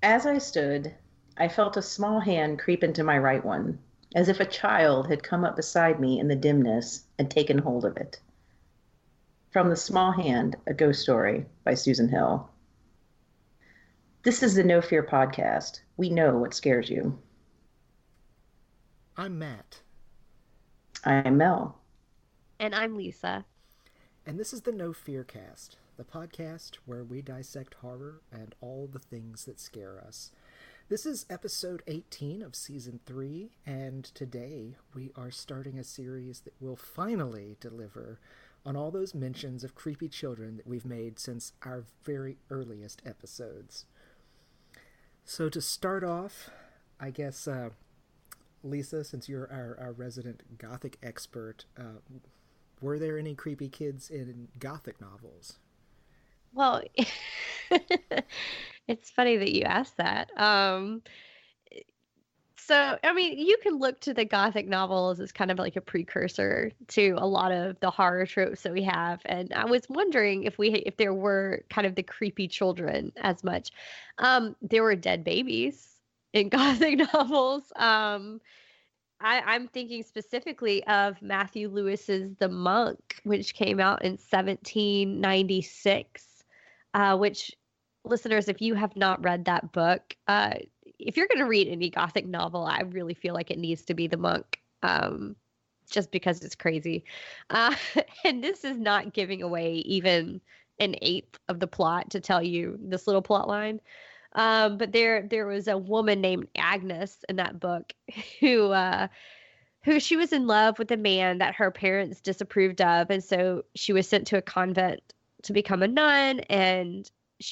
As I stood, I felt a small hand creep into my right one, as if a child had come up beside me in the dimness and taken hold of it. From The Small Hand, a Ghost Story by Susan Hill. This is the No Fear podcast. We know what scares you. I'm Matt, I'm Mel. And I'm Lisa. and this is the No Fear Cast, the podcast where we dissect horror and all the things that scare us. This is episode 18 of season 3, and today we are starting a series that will finally deliver on all those mentions of creepy children that we've made since our very earliest episodes. So, to start off, I guess, Lisa, since you're our resident Gothic expert, were there any creepy kids in Gothic novels? Well, it's funny that you asked that. I mean, you can look to the Gothic novels as kind of like a precursor to a lot of the horror tropes that we have. And I was wondering if there were kind of the creepy children as much. There were dead babies in Gothic novels. I'm thinking specifically of Matthew Lewis's The Monk, which came out in 1796. Which, listeners, if you have not read that book, if you're going to read any Gothic novel, I really feel like it needs to be The Monk, just because it's crazy. Uh, and this is not giving away even an eighth of the plot to tell you this little plot line. But there was a woman named Agnes in that book who she was in love with a man that her parents disapproved of, and so she was sent to a convent to become a nun,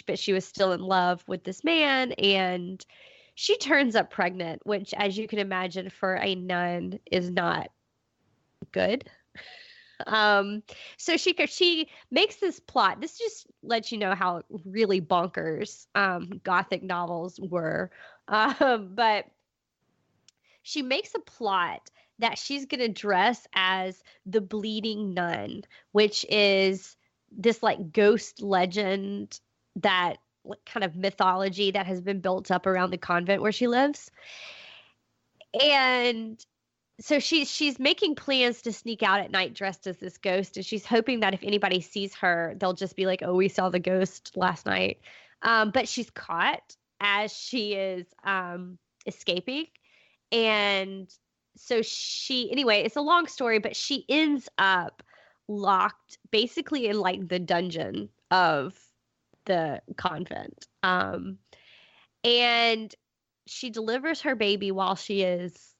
but she was still in love with this man, and she turns up pregnant, which, as you can imagine, for a nun is not good. Um, so she makes this plot. This just lets you know how really bonkers Gothic novels were. But she makes a plot that she's going to dress as the bleeding nun, which is this like ghost legend, that like, kind of mythology that has been built up around the convent where she lives. And so she's making plans to sneak out at night dressed as this ghost, and she's hoping that if anybody sees her, they'll just be like, "Oh, we saw the ghost last night." But she's caught as she is escaping, and so anyway, it's a long story, but she ends up locked basically in like the dungeon of the convent. And she delivers her baby while she is,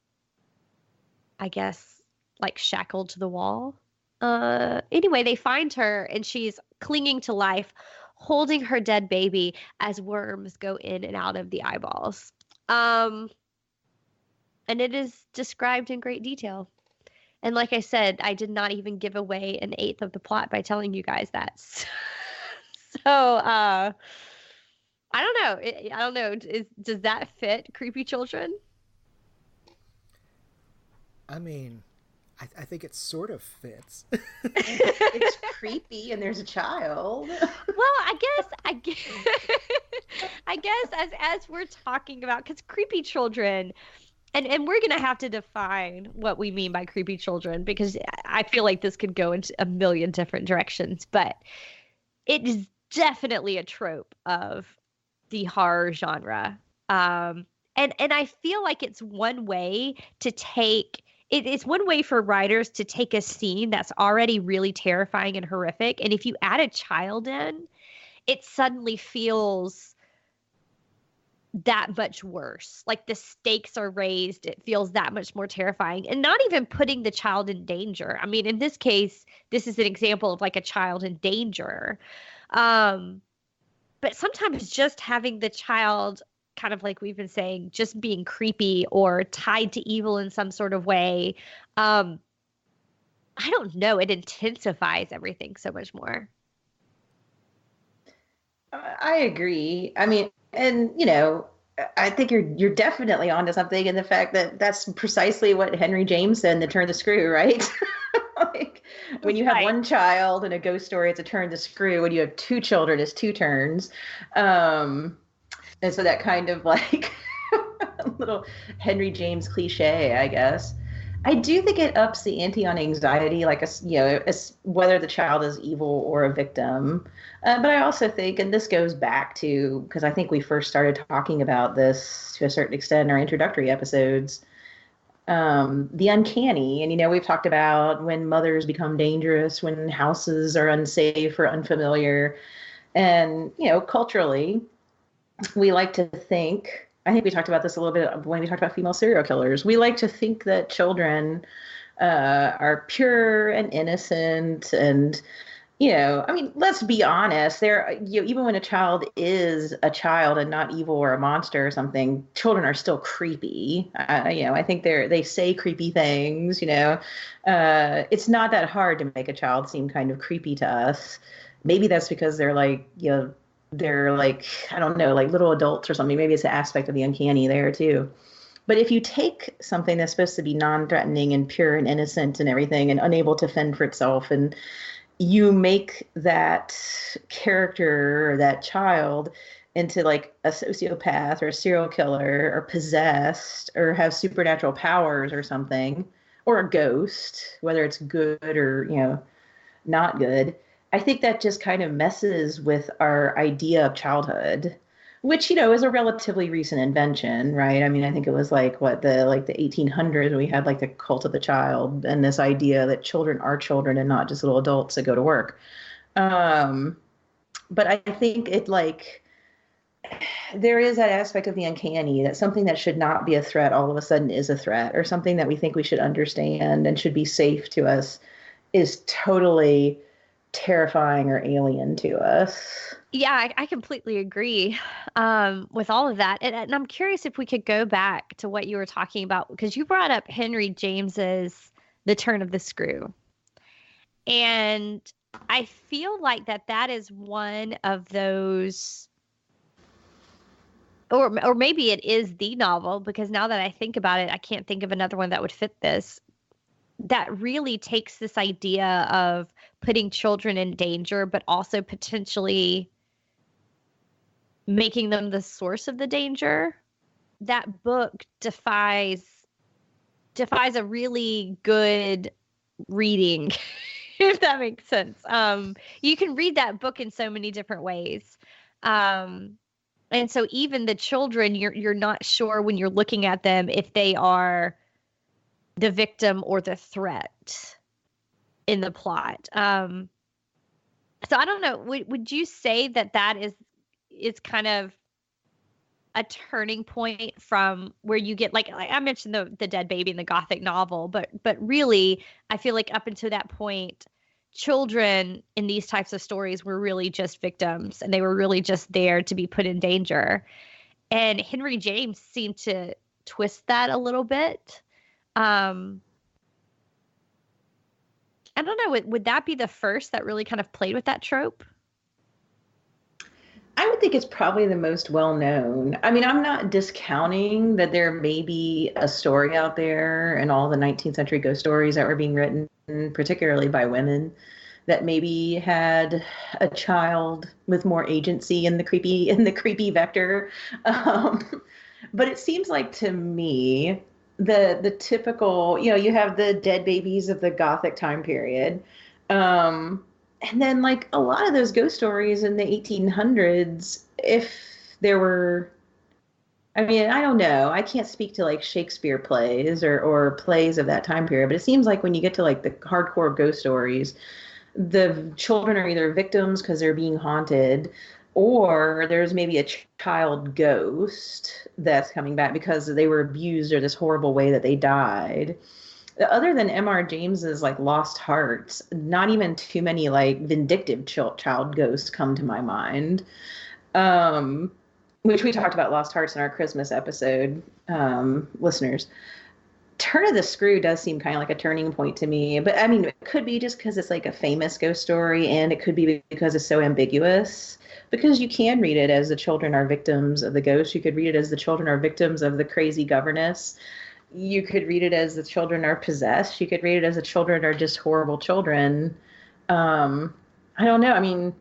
I guess, like shackled to the wall. Anyway, they find her and she's clinging to life, holding her dead baby as worms go in and out of the eyeballs. Um, and it is described in great detail. And like I said, I did not even give away an eighth of the plot by telling you guys that. So, I don't know. I don't know. Does that fit creepy children? I mean, I think it sort of fits. It's creepy and there's a child. Well, I guess as we're talking about, because creepy children, and we're gonna have to define what we mean by creepy children, because I feel like this could go into a million different directions, but it is definitely a trope of the horror genre. And I feel like it's one way to take it's one way for writers to take a scene that's already really terrifying and horrific, and if you add a child in, it suddenly feels that much worse. Like the stakes are raised, it feels that much more terrifying, and not even putting the child in danger. I mean, in this case, this is an example of like a child in danger. Um, but sometimes just having the child, kind of like we've been saying, just being creepy or tied to evil in some sort of way, um, I don't know, it intensifies everything so much more. I agree. I mean, and I think you're definitely onto something in the fact that that's precisely what Henry James said in The Turn the Screw, right? Like when you have Right. one child in a ghost story, it's a turn the screw. When you have two children, it's two turns. Um, And so that kind of like little Henry James cliche, I guess. I do think it ups the ante on anxiety, like whether the child is evil or a victim. But I also think, and this goes back to because I think we first started talking about this to a certain extent in our introductory episodes, the uncanny. And we've talked about when mothers become dangerous, when houses are unsafe or unfamiliar, and culturally, we like to think. I think we talked about this a little bit when we talked about female serial killers. We like to think that children are pure and innocent, and I mean, let's be honest. Even when a child is a child and not evil or a monster or something, children are still creepy. I think they say creepy things. It's not that hard to make a child seem kind of creepy to us. Maybe that's because they're like, they're like, I don't know, like little adults or something. Maybe it's an aspect of the uncanny there too. But if you take something that's supposed to be non-threatening and pure and innocent and everything and unable to fend for itself, and you make that character or that child into like a sociopath or a serial killer or possessed or have supernatural powers or something, or a ghost, whether it's good or, not good, I think that just kind of messes with our idea of childhood, which, is a relatively recent invention, right? I mean, I think it was like the 1800s we had like the cult of the child and this idea that children are children and not just little adults that go to work. But I think there is that aspect of the uncanny, that something that should not be a threat all of a sudden is a threat, or something that we think we should understand and should be safe to us is totally terrifying or alien to us. Yeah, I completely agree with all of that. And I'm curious if we could go back to what you were talking about, because you brought up Henry James's The Turn of the Screw. And I feel like that is one of those, or maybe it is the novel, because now that I think about it, I can't think of another one that would fit this, that really takes this idea of putting children in danger, but also potentially making them the source of the danger. That book defies a really good reading, if that makes sense. You can read that book in so many different ways. And so even the children, you're not sure when you're looking at them if they are the victim or the threat in the plot. So I don't know. Would you say that is kind of a turning point from where you get like I mentioned the dead baby in the Gothic novel, but really I feel like up until that point, children in these types of stories were really just victims, and they were really just there to be put in danger. And Henry James seemed to twist that a little bit. I don't know. Would that be the first that really kind of played with that trope? I would think it's probably the most well-known. I mean, I'm not discounting that there may be a story out there in all the 19th century ghost stories that were being written, particularly by women, that maybe had a child with more agency in the creepy vector. But it seems like to me the typical, you have the dead babies of the Gothic time period. And then like a lot of those ghost stories in the 1800s, if there were, I mean, I don't know, I can't speak to like Shakespeare plays or plays of that time period, but it seems like when you get to like the hardcore ghost stories, the children are either victims because they're being haunted, or there's maybe a child ghost that's coming back because they were abused or this horrible way that they died. Other than M.R. James's like Lost Hearts, not even too many like vindictive child ghosts come to my mind. Which we talked about Lost Hearts in our Christmas episode, listeners. Turn of the Screw does seem kind of like a turning point to me, but I mean, it could be just because it's like a famous ghost story, and it could be because it's so ambiguous. Because you can read it as the children are victims of the ghost. You could read it as the children are victims of the crazy governess. You could read it as the children are possessed. You could read it as the children are just horrible children. I don't know. I mean,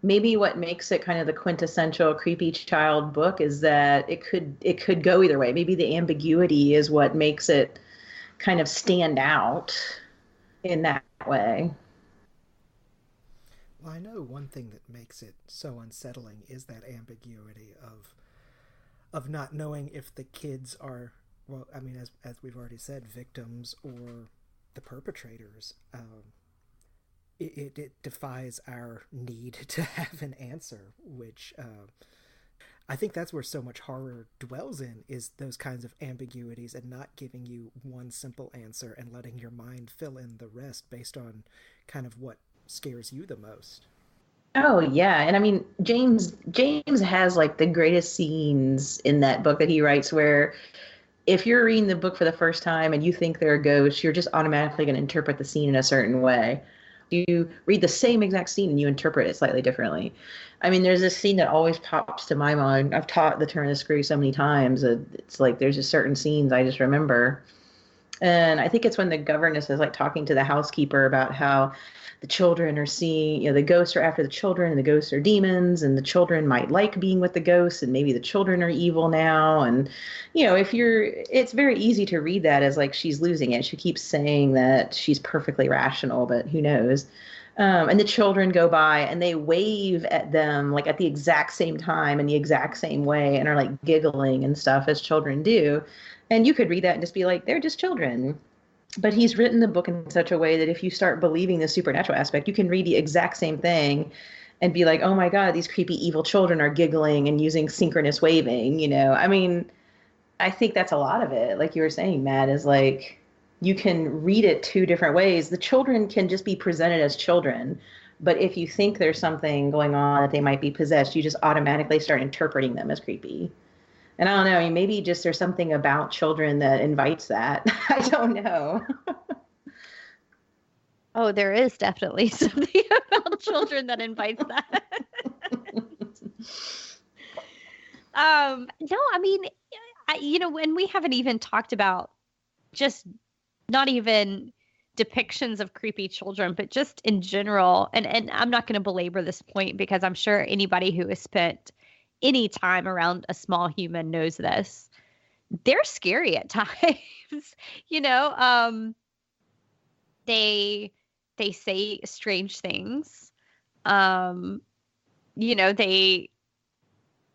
maybe what makes it kind of the quintessential creepy child book is that it could go either way. Maybe the ambiguity is what makes it kind of stand out in that way. Well, I know one thing that makes it so unsettling is that ambiguity of not knowing if the kids are, well, I mean, as we've already said, victims or the perpetrators. It defies our need to have an answer, which I think that's where so much horror dwells in, is those kinds of ambiguities and not giving you one simple answer and letting your mind fill in the rest based on kind of what scares you the most. Oh yeah, and I mean James has like the greatest scenes in that book that he writes where if you're reading the book for the first time and you think they're a ghost, you're just automatically going to interpret the scene in a certain way. You read the same exact scene and you interpret it slightly differently. I mean, there's this scene that always pops to my mind. I've taught the turn of the screw so many times that it's like there's just certain scenes I just remember. And I think it's when the governess is like talking to the housekeeper about how the children are seeing, the ghosts are after the children and the ghosts are demons and the children might like being with the ghosts and maybe the children are evil now. And, it's very easy to read that as like she's losing it. She keeps saying that she's perfectly rational, but who knows? And the children go by and they wave at them like at the exact same time in the exact same way and are like giggling and stuff as children do. And you could read that and just be like, they're just children. But he's written the book in such a way that if you start believing the supernatural aspect, you can read the exact same thing and be like, oh my God, these creepy evil children are giggling and using synchronous waving. I mean, I think that's a lot of it. Like you were saying, Matt, is like you can read it two different ways. The children can just be presented as children. But if you think there's something going on that they might be possessed, you just automatically start interpreting them as creepy. And I don't know, I mean, maybe just there's something about children that invites that. I don't know. Oh, there is definitely something about children that invites that. No, I mean, when we haven't even talked about just not even depictions of creepy children, but just in general, and I'm not going to belabor this point because I'm sure anybody who has spent any time around a small human knows this. They're scary at times. They say strange things. They,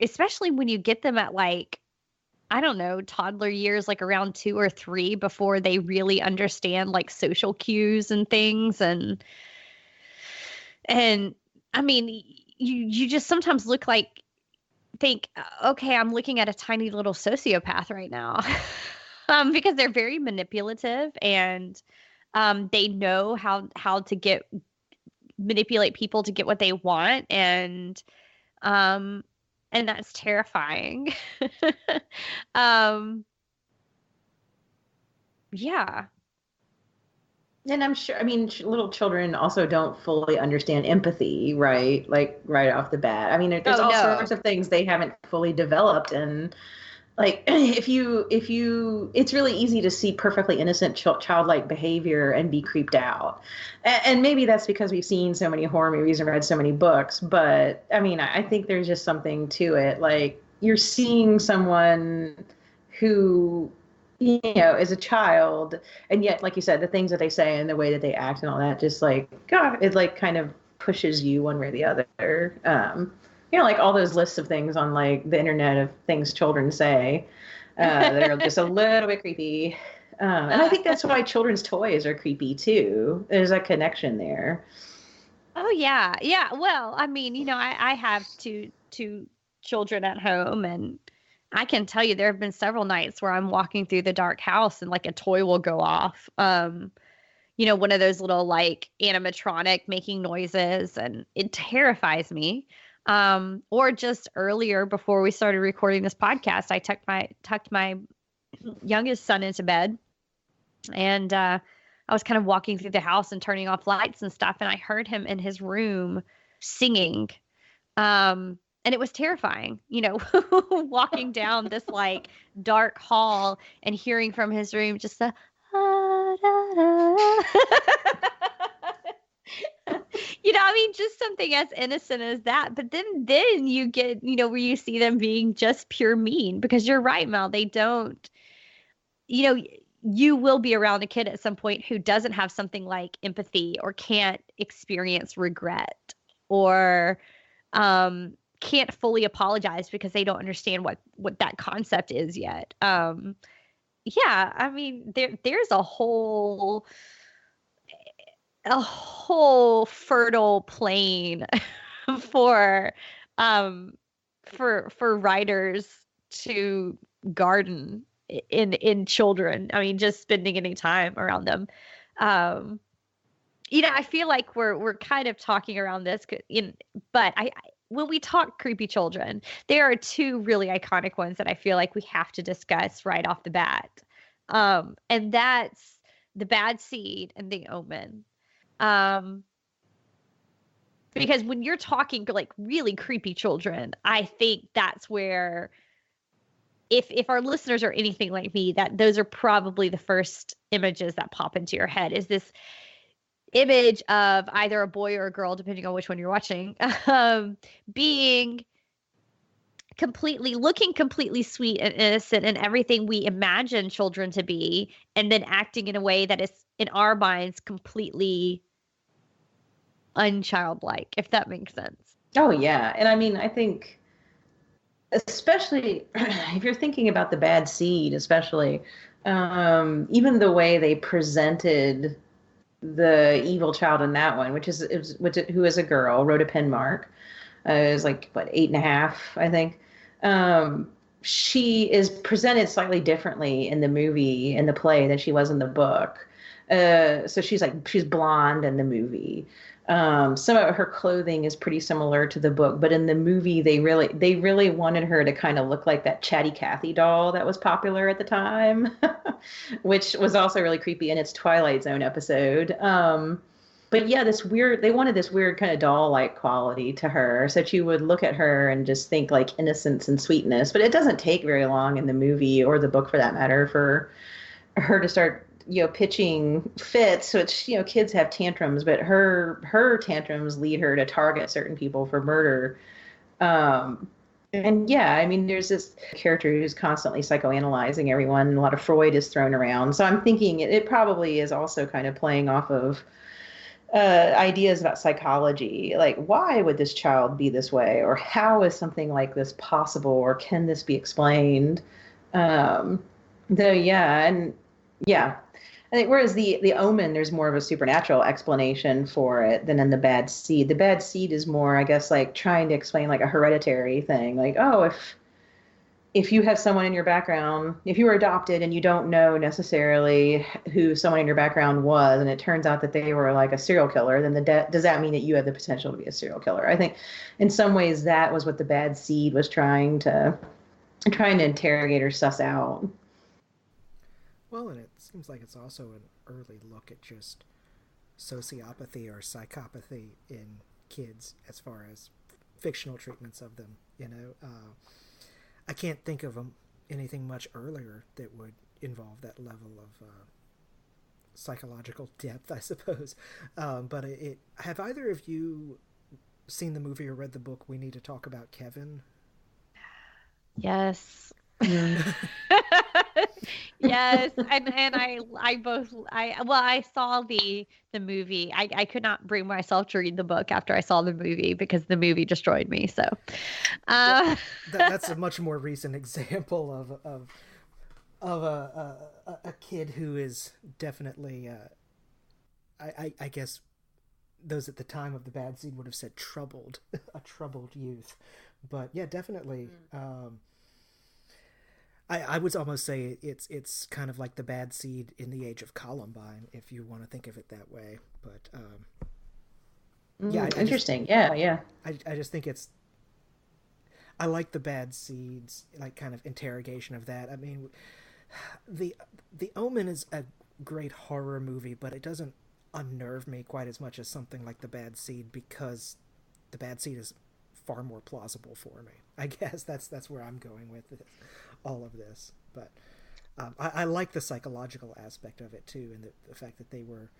especially when you get them at like, I don't know, toddler years, like around 2 or 3, before they really understand like social cues and things. And I mean, you just sometimes think, okay, I'm looking at a tiny little sociopath right now. Because they're very manipulative and they know how to manipulate people to get what they want, and that's terrifying. Yeah. And I'm sure, I mean, little children also don't fully understand empathy, right? Like right off the bat. I mean, there's Oh all no. sorts of things they haven't fully developed. And like, it's really easy to see perfectly innocent childlike behavior and be creeped out. And maybe that's because we've seen so many horror movies and read so many books. But I mean, I think there's just something to it. Like you're seeing someone who as a child, and yet, like you said, the things that they say and the way that they act and all that, just like, God, it like kind of pushes you one way or the other. Like all those lists of things on like the internet of things children say that are just a little bit creepy. And I think that's why children's toys are creepy too. There's a connection there. Oh yeah. Yeah. Well, I mean, I have two children at home, and I can tell you there have been several nights where I'm walking through the dark house and like a toy will go off. One of those little like animatronic making noises, and it terrifies me. Or just earlier before we started recording this podcast, I tucked my youngest son into bed, and I was kind of walking through the house and turning off lights and stuff, and I heard him in his room singing. And it was terrifying, walking down this like dark hall and hearing from his room just the I mean, just something as innocent as that. But then you get, where you see them being just pure mean, because you're right, Mel. They don't, you know, you will be around a kid at some point who doesn't have something like empathy or can't experience regret or can't fully apologize because they don't understand what that concept is yet. Yeah, I mean, there's a whole fertile plain for um for writers to garden in children. I mean, just spending any time around them. Um I feel like we're kind of talking around this but I when we talk creepy children, there are two really iconic ones that I feel like we have to discuss right off the bat. And that's The Bad Seed and The Omen. Um, because when you're talking like really creepy children, I think that's where, if our listeners are anything like me, that those are probably the first images that pop into your head, is this image of either a boy or a girl, depending on which one you're watching, being looking completely sweet and innocent and everything we imagine children to be, and then acting in a way that is, in our minds, completely unchildlike, if that makes sense. Oh yeah, and I mean, I think especially if you're thinking about The Bad Seed, especially even the way they presented the evil child in that one, who is a girl, Rhoda Penmark, is like what, 8.5, I think. She is presented slightly differently in the movie, in the play, than she was in the book. So she's blonde in the movie. Some of her clothing is pretty similar to the book, but in the movie, they really wanted her to kind of look like that Chatty Cathy doll that was popular at the time, which was also really creepy in its Twilight Zone episode. But yeah, they wanted this weird kind of doll-like quality to her. So you would look at her and just think like innocence and sweetness. But it doesn't take very long in the movie, or the book for that matter, for her to start, pitching fits. So it's, kids have tantrums, but her tantrums lead her to target certain people for murder. And yeah, I mean, there's this character who's constantly psychoanalyzing everyone, and a lot of Freud is thrown around. So I'm thinking it probably is also kind of playing off of ideas about psychology, like why would this child be this way, or how is something like this possible, or can this be explained? Though, yeah, and yeah, I think whereas the Omen, there's more of a supernatural explanation for it than in The Bad Seed. The Bad Seed is more, I guess, like trying to explain like a hereditary thing, like, oh, if you have someone in your background, if you were adopted and you don't know necessarily who someone in your background was, and it turns out that they were like a serial killer, then does that mean that you have the potential to be a serial killer? I think in some ways that was what The Bad Seed was trying to interrogate or suss out. Well, and it seems like it's also an early look at just sociopathy or psychopathy in kids as far as fictional treatments of them. I can't think of anything much earlier that would involve that level of psychological depth, I suppose. But have either of you seen the movie or read the book We Need to Talk About Kevin? Yes. Yes, and I saw the movie. I could not bring myself to read the book after I saw the movie because the movie destroyed me. So that's a much more recent example of a kid who is definitely I guess those at the time of The Bad Seed would have said troubled, a troubled youth. But yeah, definitely. I would almost say it's kind of like The Bad Seed in the age of Columbine, if you want to think of it that way. But yeah, interesting. Yeah. I just think I like The Bad Seed's like kind of interrogation of that. I mean, the Omen is a great horror movie, but it doesn't unnerve me quite as much as something like The Bad Seed, because The Bad Seed is far more plausible for me. I guess that's where I'm going with all of this. But I like the psychological aspect of it too, and the fact that they were,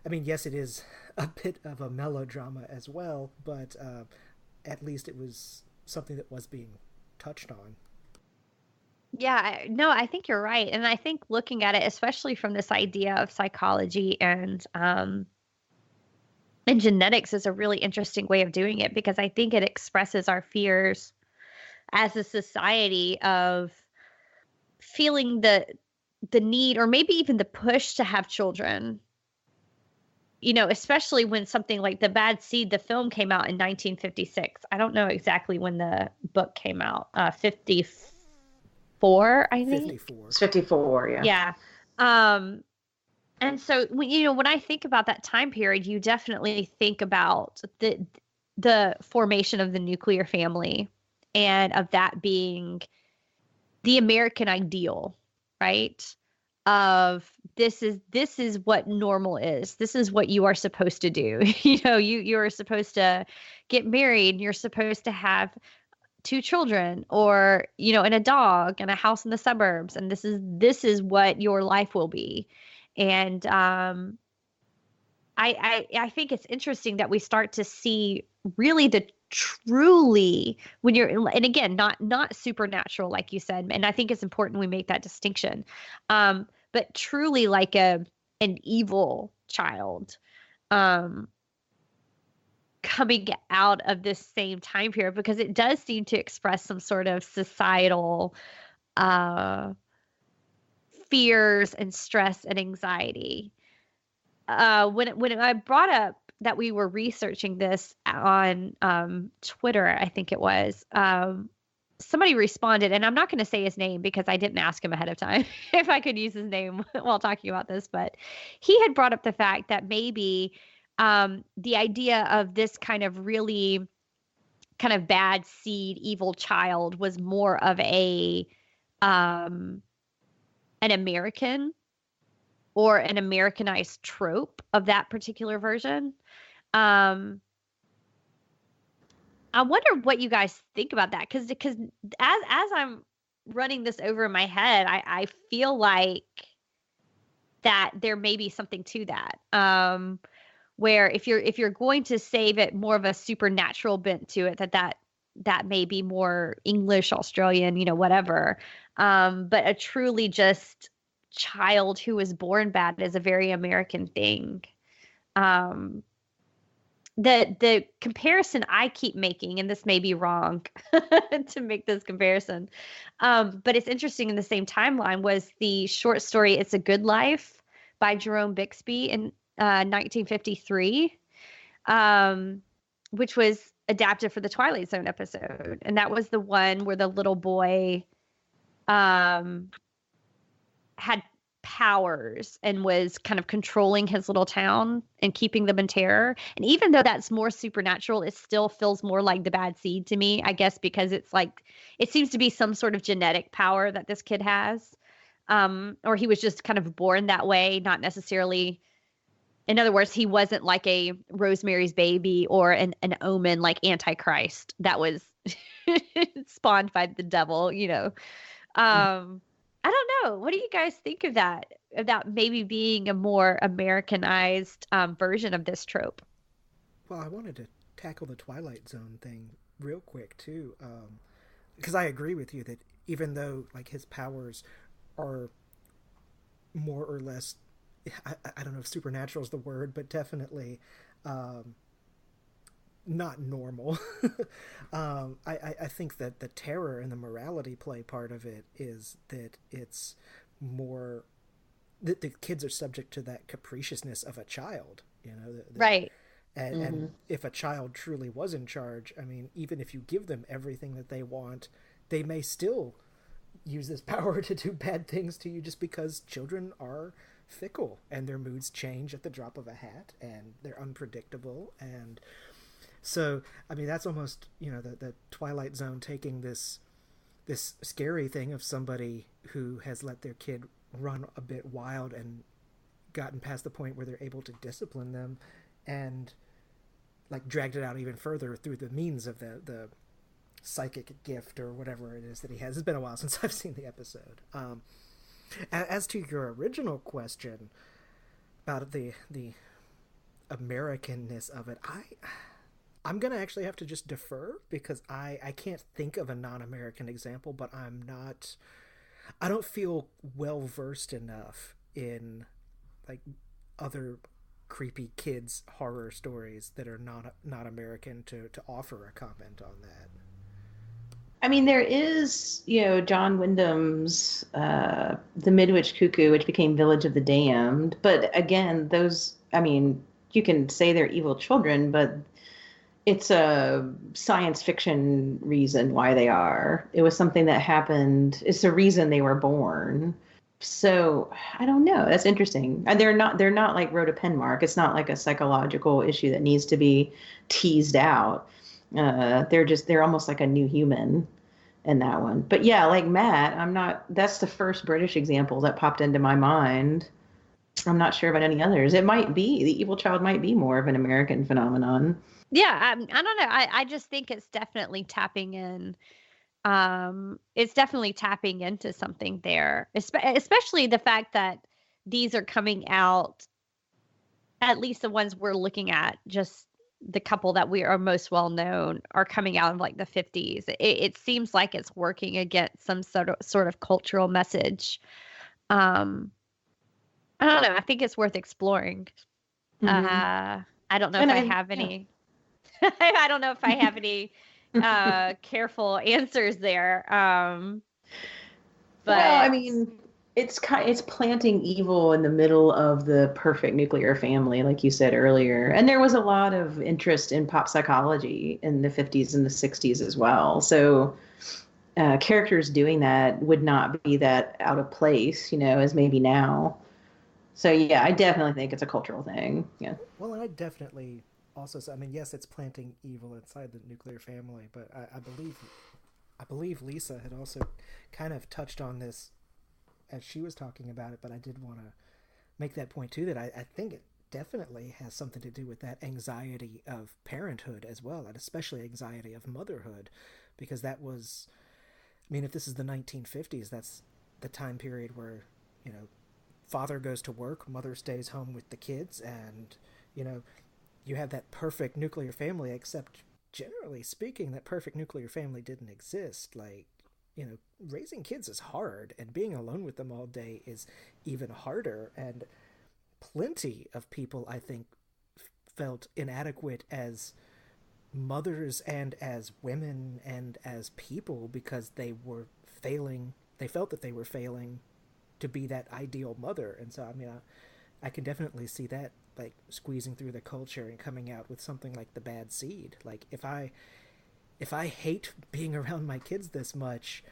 I mean, yes, it is a bit of a melodrama as well, but at least it was something that was being touched on. Yeah, no, I think you're right. And I think looking at it, especially from this idea of psychology and genetics is a really interesting way of doing it because I think it expresses our fears as a society of feeling the need or maybe even the push to have children. You know, especially when something like The Bad Seed, the film came out in 1956. I don't know exactly when the book came out. 54, I think. 54. It's 54, yeah. Yeah. Um, and so when I think about that time period, you definitely think about the formation of the nuclear family and of that being the American ideal, right? Of this is what normal is. This is what you are supposed to do. You are supposed to get married, and you're supposed to have two children or and a dog and a house in the suburbs, and this is what your life will be. And I think it's interesting that we start to see really the truly when you're and again not supernatural like you said, and I think it's important we make that distinction, but truly like an evil child um coming out of this same time period because it does seem to express some sort of societal uh fears and stress and anxiety. When I brought up that we were researching this on Twitter, I think it was, somebody responded, and I'm not going to say his name because I didn't ask him ahead of time if I could use his name while talking about this, but he had brought up the fact that maybe the idea of this kind of really kind of bad seed, evil child was more of um, an American or an Americanized trope of that particular version. Um, I wonder what you guys think about that because as I'm running this over in my head, I feel like that there may be something to that. Where if you're going to save it more of a supernatural bent to it, that may be more English, Australian, whatever. But a truly just child who was born bad is a very American thing. Um, the comparison I keep making, and this may be wrong to make this comparison, but it's interesting in the same timeline was the short story "It's a Good Life" by Jerome Bixby in 1953, which was adapted for the Twilight Zone episode, and that was the one where the little boy had powers and was kind of controlling his little town and keeping them in terror. And even though that's more supernatural, it still feels more like The Bad Seed to me, I guess, because it's like it seems to be some sort of genetic power that this kid has. Or he was just kind of born that way, not necessarily. In other words, he wasn't like a Rosemary's Baby or an Omen like Antichrist that was spawned by the devil. I don't know. What do you guys think of that? About maybe being a more Americanized version of this trope? Well, I wanted to tackle the Twilight Zone thing real quick too, because I agree with you that even though like his powers are more or less, I don't know if supernatural is the word, but definitely not normal. I think that the terror and the morality play part of it is that it's more that the kids are subject to that capriciousness of a child, Right. and if a child truly was in charge, I mean, even if you give them everything that they want, they may still use this power to do bad things to you just because children are fickle and their moods change at the drop of a hat and they're unpredictable. And so, I mean, that's almost, the Twilight Zone taking this scary thing of somebody who has let their kid run a bit wild and gotten past the point where they're able to discipline them and like dragged it out even further through the means of the psychic gift or whatever it is that he has. It's been a while since I've seen the episode. As to your original question about the Americanness of it, I'm gonna actually have to just defer because I can't think of a non-American example, but I don't feel well versed enough in like other creepy kids horror stories that are not American to offer a comment on that. I mean, there is, John Wyndham's The Midwich Cuckoo, which became Village of the Damned. But again, those, I mean, you can say they're evil children, but it's a science fiction reason why they are. It was something that happened. It's the reason they were born. So I don't know. That's interesting. And they're not like Rhoda Penmark. It's not like a psychological issue that needs to be teased out. They're almost like a new human in that one. But yeah, like Matt, that's the first British example that popped into my mind. I'm not sure about any others. It might be, the evil child might be more of an American phenomenon. Yeah, I don't know. I just think it's definitely tapping in. It's definitely tapping into something there, especially the fact that these are coming out, at least the ones we're looking at, just the couple that we are most well known are coming out in like the 50s. It seems like it's working against some sort of cultural message. I don't know. I think it's worth exploring. Mm-hmm. I don't know And if I I, have yeah. any. I don't know if I have any careful answers there. Well, I But mean, it's planting evil in the middle of the perfect nuclear family, like you said earlier. And there was a lot of interest in pop psychology in the 50s and the 60s as well. So characters doing that would not be that out of place, as maybe now. So yeah, I definitely think it's a cultural thing. Yeah. Well, and I definitely also, I mean, yes, it's planting evil inside the nuclear family, but I believe Lisa had also kind of touched on this as she was talking about it, but I did want to make that point too, that I think it definitely has something to do with that anxiety of parenthood as well, and especially anxiety of motherhood, because that was, I mean, if this is the 1950s, that's the time period where, father goes to work, mother stays home with the kids, and, you know, you have that perfect nuclear family, except generally speaking, that perfect nuclear family didn't exist. Like, raising kids is hard, and being alone with them all day is even harder. And plenty of people, I think, felt inadequate as mothers and as women and as people because they were failing. They felt that they were failing to be that ideal mother. And so, I mean, I can definitely see that like squeezing through the culture and coming out with something like The Bad Seed. Like if I hate being around my kids this much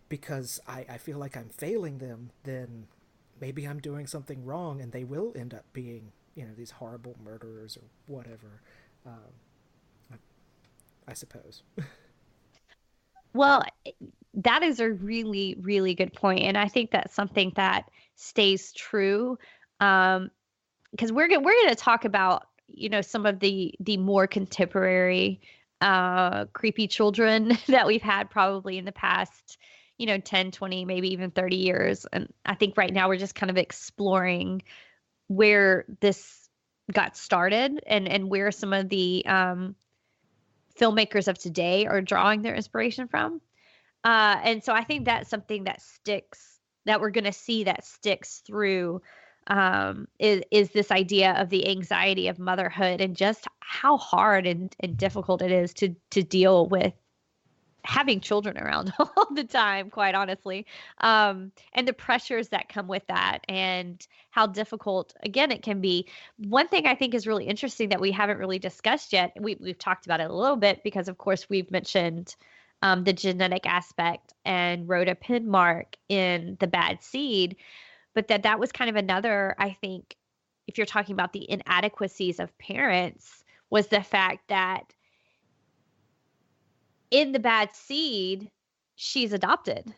because I feel like I'm failing them, then maybe I'm doing something wrong, and they will end up being, these horrible murderers or whatever. I suppose. well, that is a really, really good point, and I think that's something that stays true. Because we're going to talk about some of the more contemporary creepy children that we've had probably in the past 10, 20, maybe even 30 years. And I think right now we're just kind of exploring where this got started and where some of the filmmakers of today are drawing their inspiration from. And so I think that's something that sticks, that we're going to see that sticks through, is this idea of the anxiety of motherhood and just how hard and difficult it is to deal with having children around all the time, quite honestly. And the pressures that come with that and how difficult, again, it can be. One thing I think is really interesting that we haven't really discussed yet, we've talked about it a little bit because, of course, we've mentioned the genetic aspect and Rhoda Penmark in The Bad Seed, but that was kind of another, I think, if you're talking about the inadequacies of parents, was the fact that in The Bad Seed, she's adopted.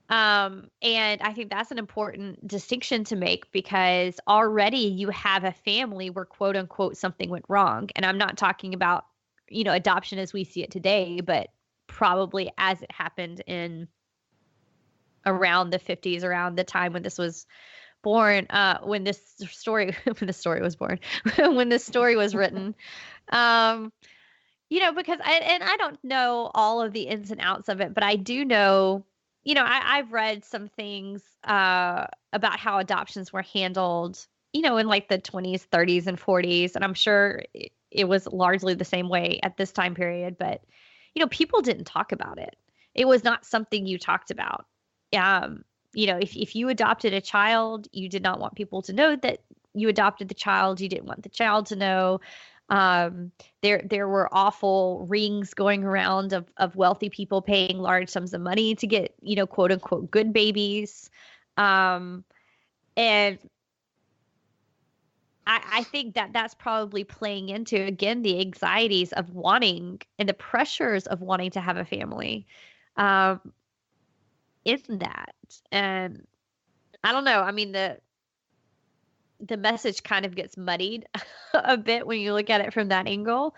And I think that's an important distinction to make because already you have a family where quote unquote something went wrong. And I'm not talking about, adoption as we see it today, but probably as it happened in around the 50s, around the time when this was born, when this story when the story was born, when this story was written. Um, because I don't know all of the ins and outs of it, but I do know, I've read some things about how adoptions were handled, in like the 20s, 30s, and 40s, and I'm sure it was largely the same way at this time period, but people didn't talk about it. It was not something you talked about. If you adopted a child, you did not want people to know that you adopted the child. You didn't want the child to know. There were awful rings going around of wealthy people paying large sums of money to get, quote unquote, good babies. And I think that that's probably playing into, again, the anxieties of wanting and the pressures of wanting to have a family. In that. And I don't know. I mean, the message kind of gets muddied a bit when you look at it from that angle.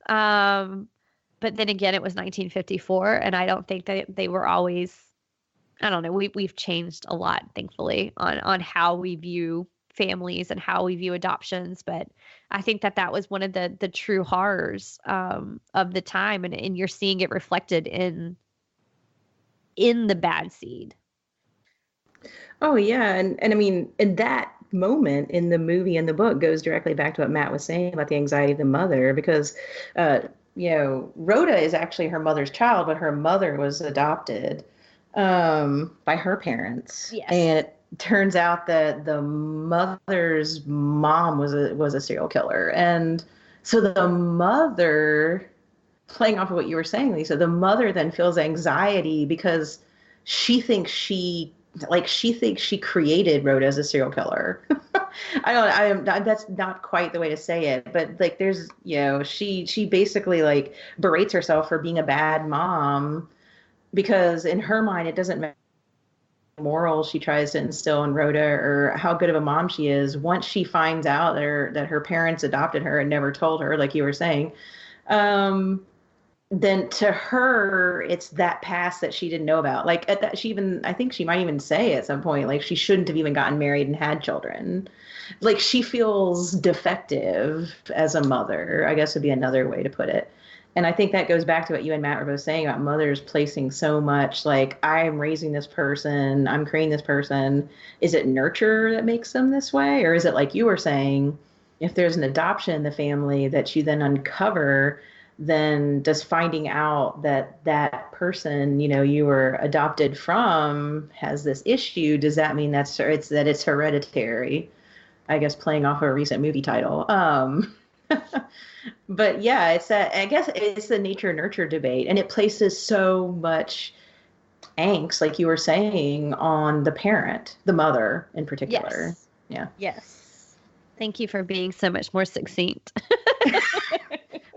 But then again, it was 1954, and I don't think that they were always, I don't know, we've changed a lot, thankfully, on how we view families and how we view adoptions. But I think that was one of the true horrors of the time, and you're seeing it reflected in the Bad Seed. Oh yeah, and I mean, in that moment in the movie and the book goes directly back to what Matt was saying about the anxiety of the mother, because Rhoda is actually her mother's child, but her mother was adopted by her parents. Yes. And it turns out that the mother's mom was a serial killer. And so the mother, playing off of what you were saying, Lisa, the mother then feels anxiety because she thinks she created Rhoda as a serial killer. That's not quite the way to say it, but like there's, she basically like berates herself for being a bad mom because in her mind, it doesn't matter morals she tries to instill in Rhoda or how good of a mom she is. Once she finds out that her parents adopted her and never told her, like you were saying, then to her, it's that past that she didn't know about. Like at that, I think she might even say at some point, like she shouldn't have even gotten married and had children. Like she feels defective as a mother, I guess would be another way to put it. And I think that goes back to what you and Matt were both saying about mothers placing so much, like, I'm raising this person, I'm creating this person. Is it nurture that makes them this way? Or is it like you were saying, if there's an adoption in the family that you then uncover, then does finding out that person, you were adopted from has this issue, does that mean that it's hereditary? I guess playing off a recent movie title. But yeah, I guess it's the nature nurture debate, and it places so much angst, like you were saying, on the parent, the mother in particular. Yes. Yeah. Yes. Thank you for being so much more succinct.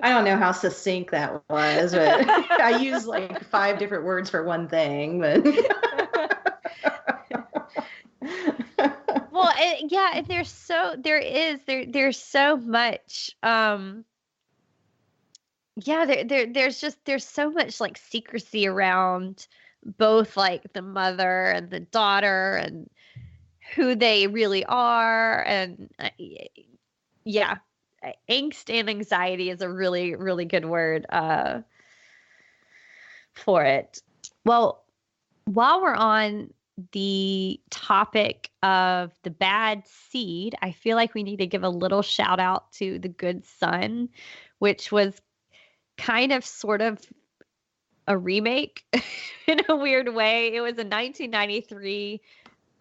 I don't know how succinct that was, but I used like 5 different words for one thing, but well, yeah, there's so much there's so much like secrecy around both like the mother and the daughter and who they really are, and yeah, angst and anxiety is a really, really good word for it. Well, while we're on the topic of the Bad Seed, I feel like we need to give a little shout out to The Good Son, which was kind of sort of a remake in a weird way. It was a 1993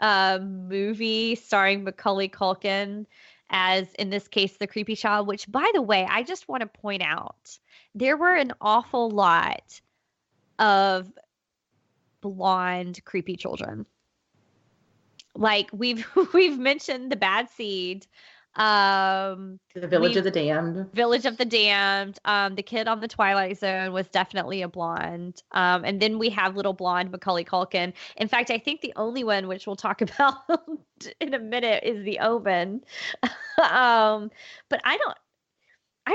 movie starring Macaulay Culkin as, in this case, the creepy child, which, by the way, I just want to point out, there were an awful lot of blonde creepy children. Like we've mentioned the Bad Seed, the Village of the Damned. Village of the Damned. The kid on the Twilight Zone was definitely a blonde. And then we have little blonde Macaulay Culkin. In fact, I think the only one, which we'll talk about in a minute, is The Omen. But I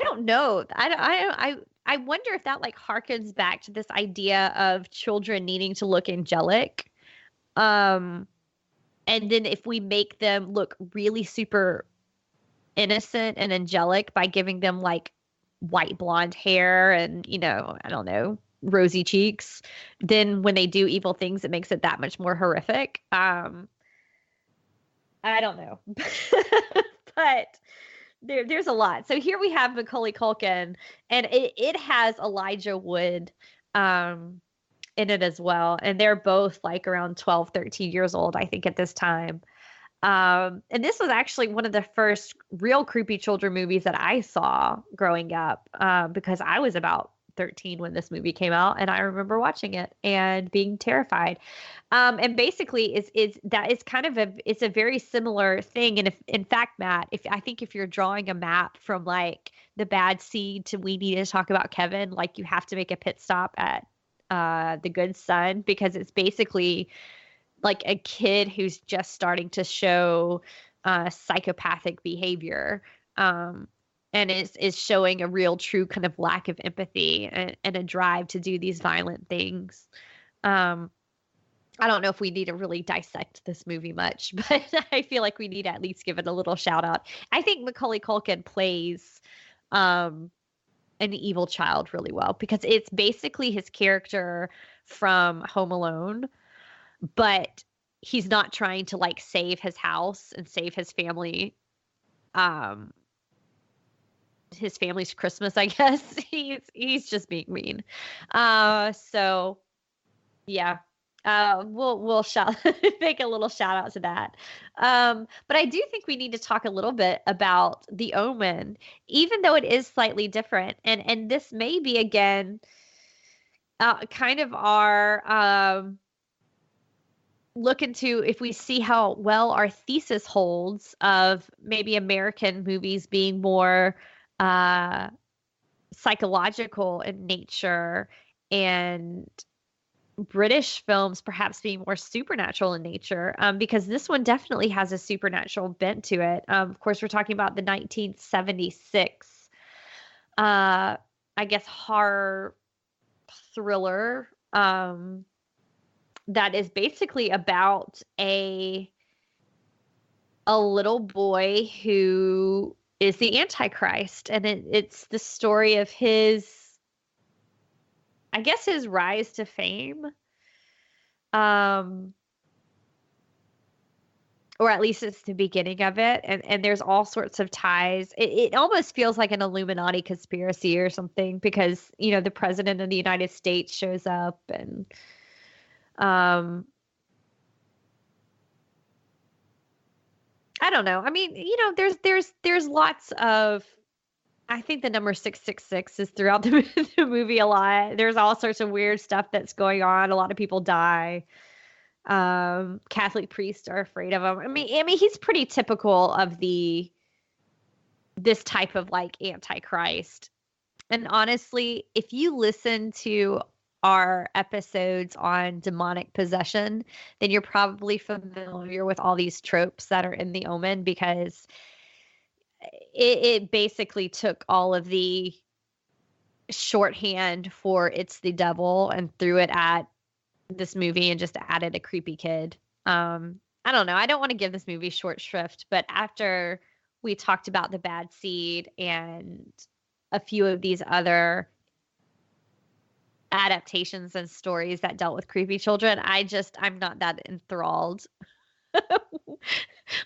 don't know. I wonder if that like harkens back to this idea of children needing to look angelic. And then if we make them look really super innocent and angelic by giving them like white blonde hair and, I don't know, rosy cheeks, then when they do evil things, it makes it that much more horrific. I don't know. But there's a lot. So here we have Macaulay Culkin, and it has Elijah Wood in it as well. And they're both like around 12, 13 years old, I think, at this time. And this was actually one of the first real creepy children movies that I saw growing up, because I was about 13 when this movie came out, and I remember watching it and being terrified. And basically, it's kind of it's a very similar thing. And if, in fact, Matt, if you're drawing a map from like the bad seed to we need to talk about Kevin, like you have to make a pit stop at the good son, because it's basically like a kid who's just starting to show psychopathic behavior, and is showing a real true kind of lack of empathy and a drive to do these violent things. I don't know if we need to really dissect this movie much, but I feel like we need to at least give it a little shout out. I think Macaulay Culkin plays an evil child really well, because it's basically his character from Home Alone, but he's not trying to like save his house and save his family, his family's Christmas, I guess. He's just being mean. So yeah. We'll shout make a little shout out to that. But I do think we need to talk a little bit about The Omen, even though it is slightly different. And this may be again kind of our look into if we see how well our thesis holds of maybe American movies being more psychological in nature, and British films perhaps being more supernatural in nature, because this one definitely has a supernatural bent to it. Of course, we're talking about the 1976, I guess, horror thriller that is basically about a little boy who is the Antichrist, and it's the story of his, I guess, his rise to fame. Or at least it's the beginning of it. And there's all sorts of ties. It almost feels like an Illuminati conspiracy or something, because, the president of the United States shows up, and I don't know. I mean, there's lots of, I think the number 666 is throughout the movie a lot. There's all sorts of weird stuff that's going on. A lot of people die. Catholic priests are afraid of him. I mean, he's pretty typical of this type of like Antichrist. And honestly, if you listen to our episodes on demonic possession, then you're probably familiar with all these tropes that are in The Omen, because it basically took all of the shorthand for it's the devil and threw it at this movie and just added a creepy kid. I don't know. I don't want to give this movie short shrift, but after we talked about The Bad Seed and a few of these other adaptations and stories that dealt with creepy children, I'm not that enthralled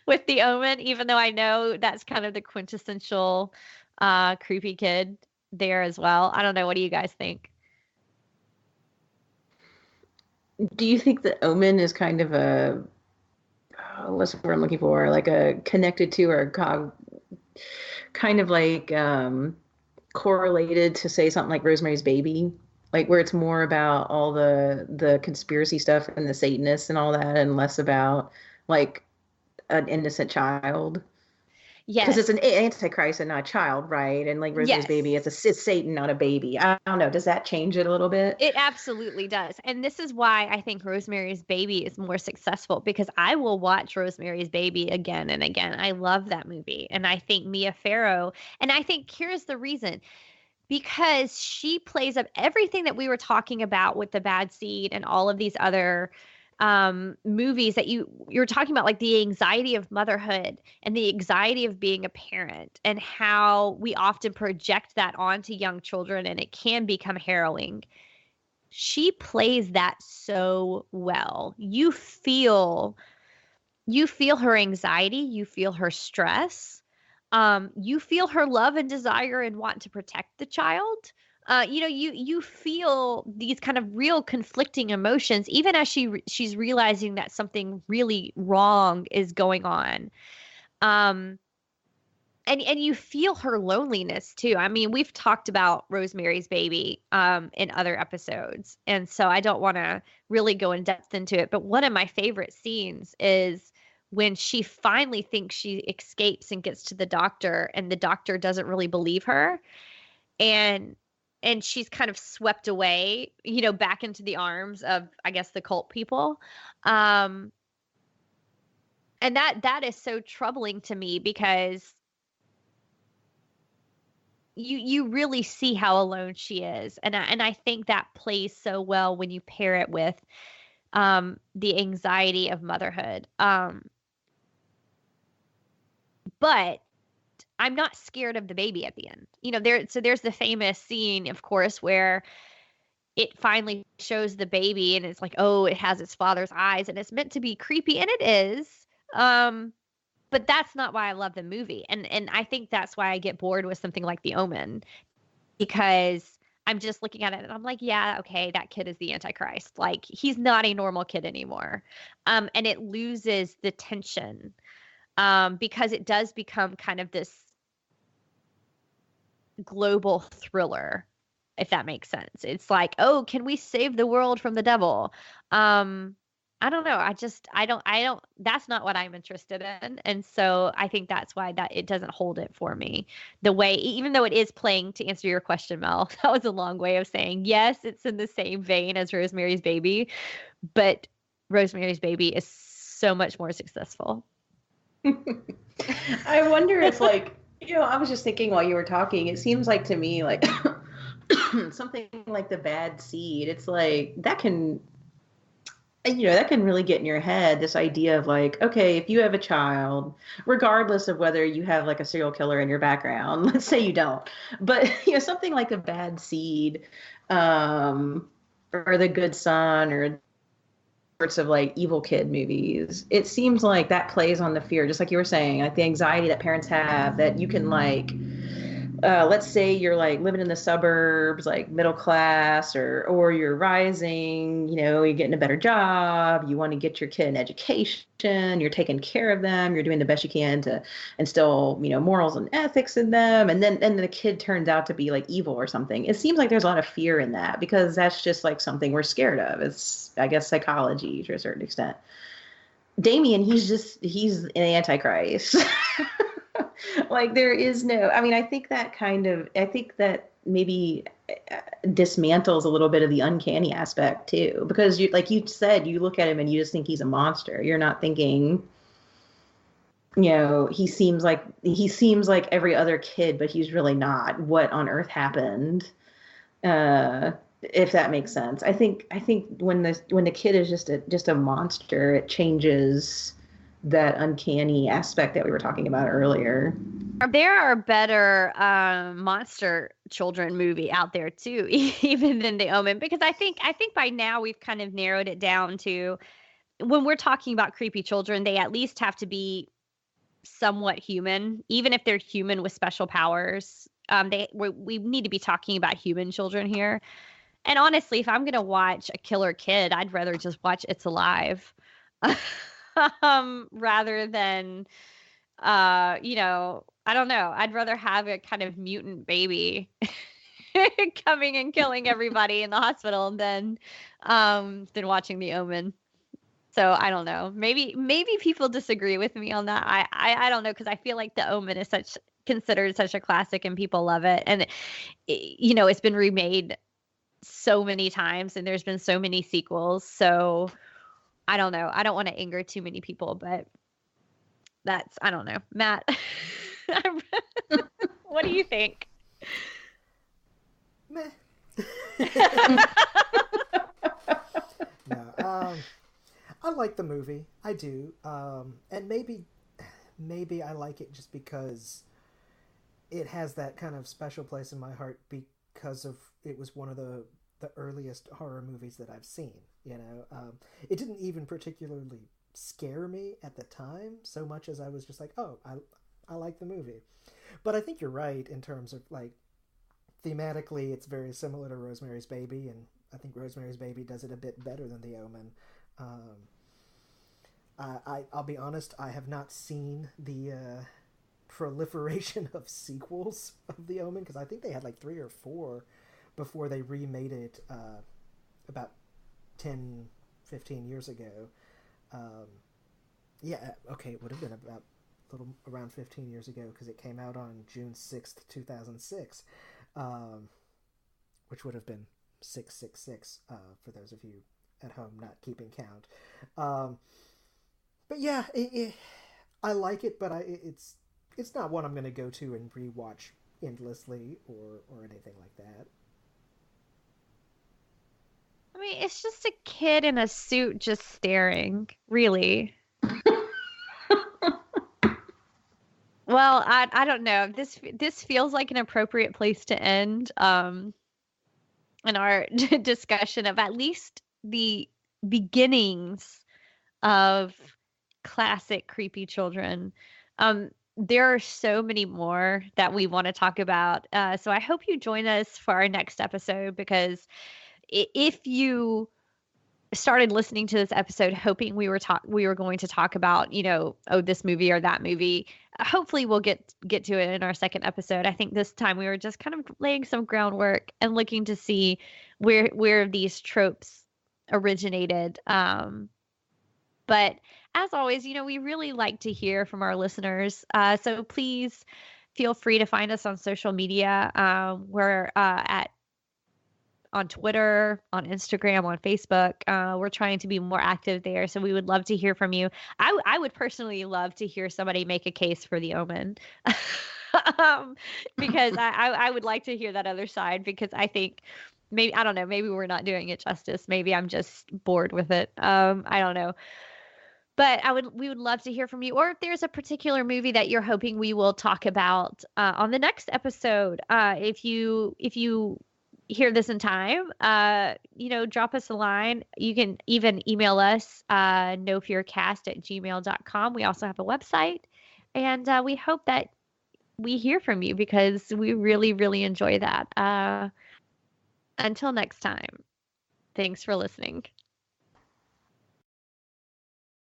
with The Omen, even though I know that's kind of the quintessential creepy kid there as well. I don't know. What do you guys think? Do you think The Omen is kind of a, what's the word I'm looking for, like a connected to, or kind of like correlated to, say, something like Rosemary's Baby? Like, where it's more about all the conspiracy stuff and the Satanists and all that, and less about like an innocent child. Yes. Because it's an Antichrist and not a child, right? And like Rosemary's Baby, it's Satan, not a baby. I don't know. Does that change it a little bit? It absolutely does. And this is why I think Rosemary's Baby is more successful, because I will watch Rosemary's Baby again and again. I love that movie. And I think Mia Farrow, and I think here's the reason, because she plays up everything that we were talking about with The Bad Seed and all of these other movies that you're talking about, like the anxiety of motherhood and the anxiety of being a parent, and how we often project that onto young children, and it can become harrowing. She plays that so well. You feel her anxiety, you feel her stress, you feel her love and desire and want to protect the child. You feel these kind of real conflicting emotions, even as she's realizing that something really wrong is going on. Um, and you feel her loneliness too. I mean, we've talked about Rosemary's Baby in other episodes, and so I don't want to really go in depth into it. But one of my favorite scenes is when she finally thinks she escapes and gets to the doctor, and the doctor doesn't really believe her, and she's kind of swept away, back into the arms of, I guess, the cult people. And that is so troubling to me, because you really see how alone she is. And I think that plays so well when you pair it with the anxiety of motherhood. But I'm not scared of the baby at the end. There's the famous scene, of course, where it finally shows the baby and it's like, oh, it has its father's eyes and it's meant to be creepy, and it is. But that's not why I love the movie. And I think that's why I get bored with something like The Omen, because I'm just looking at it and I'm like, yeah, okay, that kid is the Antichrist. Like, he's not a normal kid anymore. And it loses the tension, because it does become kind of this global thriller, if that makes sense. It's like, oh, can we save the world from the devil? I don't know. I don't, that's not what I'm interested in. And so I think that's why that it doesn't hold it for me the way, even though it is playing, to answer your question, Mel, that was a long way of saying, yes, it's in the same vein as Rosemary's Baby, but Rosemary's Baby is so much more successful. I wonder if, like, I was just thinking while you were talking, it seems like to me, like, something like The Bad Seed, it's like, that can really get in your head, this idea of like, okay, if you have a child, regardless of whether you have like a serial killer in your background, let's say you don't, but something like A Bad Seed, or The Good Son, or sorts of like evil kid movies, it seems like that plays on the fear, just like you were saying, like the anxiety that parents have, that you can, like, let's say you're like living in the suburbs, like middle class, or you're rising, you're getting a better job, you want to get your kid an education, you're taking care of them, you're doing the best you can to instill, morals and ethics in them, and then the kid turns out to be like evil or something. It seems like there's a lot of fear in that, because that's just like something we're scared of. It's, I guess, psychology to a certain extent. Damien, he's an Antichrist. Like, there is no, I mean, I think that maybe dismantles a little bit of the uncanny aspect too, because like you said, you look at him and you just think he's a monster. You're not thinking, he seems like every other kid, but he's really not. What on earth happened? If that makes sense. I think when the kid is just a monster, it changes that uncanny aspect that we were talking about earlier. There are better monster children movie out there too, even than The Omen, because I think by now we've kind of narrowed it down to, when we're talking about creepy children, they at least have to be somewhat human, even if they're human with special powers. We need to be talking about human children here. And honestly, if I'm gonna watch a killer kid, I'd rather just watch It's Alive. Rather than, I don't know. I'd rather have a kind of mutant baby coming and killing everybody in the hospital than watching The Omen. So I don't know. Maybe people disagree with me on that. I don't know, because I feel like The Omen is considered such a classic and people love it, and it's been remade so many times and there's been so many sequels. So I don't know. I don't want to anger too many people, but I don't know. Matt, what do you think? Meh. No, I like the movie. I do. And maybe I like it just because it has that kind of special place in my heart because of it was one of the earliest horror movies that I've seen. It didn't even particularly scare me at the time so much as I was just like, oh, I like the movie. But I think you're right in terms of like thematically, it's very similar to Rosemary's Baby, and I think Rosemary's Baby does it a bit better than The Omen. Um, I'll be honest, I have not seen the proliferation of sequels of The Omen because I think they had like 3 or 4 before they remade it about 10, 15 years ago. Um, yeah, okay, it would have been about a little around 15 years ago because it came out on June 6th, 2006, um, which would have been 666 for those of you at home not keeping count. Um, but yeah, I like it, but it's not one I'm going to go to and rewatch endlessly or anything like that. I mean, it's just a kid in a suit just staring, really. Well, I don't know. This feels like an appropriate place to end in our discussion of at least the beginnings of classic creepy children. There are so many more that we want to talk about. So I hope you join us for our next episode because if you started listening to this episode hoping we were going to talk about, oh, this movie or that movie, hopefully we'll get to it in our second episode. I think this time we were just kind of laying some groundwork and looking to see where these tropes originated. But as always, we really like to hear from our listeners. So please feel free to find us on social media. We're at on Twitter, on Instagram, on Facebook. We're trying to be more active there, so we would love to hear from you. I would personally love to hear somebody make a case for The Omen, because I would like to hear that other side because I think maybe I don't know, maybe we're not doing it justice. Maybe I'm just bored with it. I don't know. But we would love to hear from you, or if there's a particular movie that you're hoping we will talk about on the next episode. If you hear this in time, drop us a line. You can even email us, nofearcast@gmail.com. We also have a website, and we hope that we hear from you because we really, really enjoy that. Until next time, thanks for listening.